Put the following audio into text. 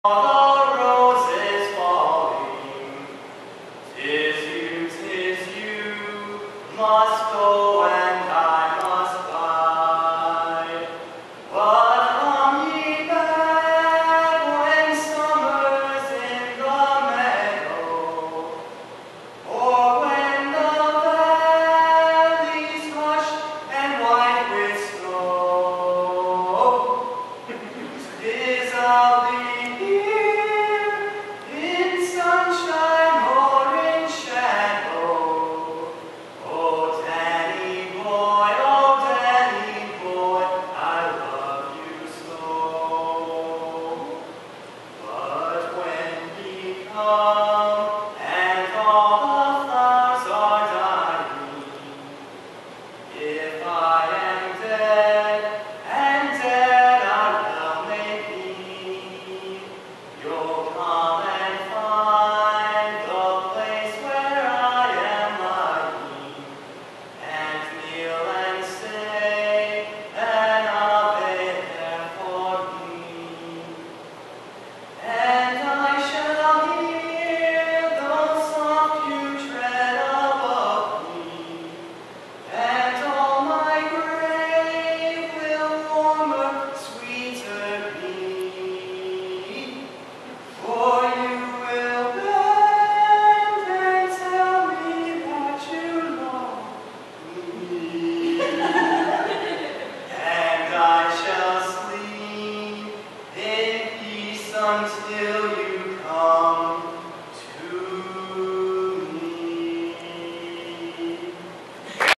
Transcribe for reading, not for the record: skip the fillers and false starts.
The roses falling, 'tis you, must go and I must bide. But come ye back when summer's in the meadow, or when the valley's hushed and white with snow. 'Tis I'll be here in sunshine or in shadow. Oh, Danny boy, I love you so. But when ye come and all the flowers are dying, if I am dead, and dead I well may be, you'll come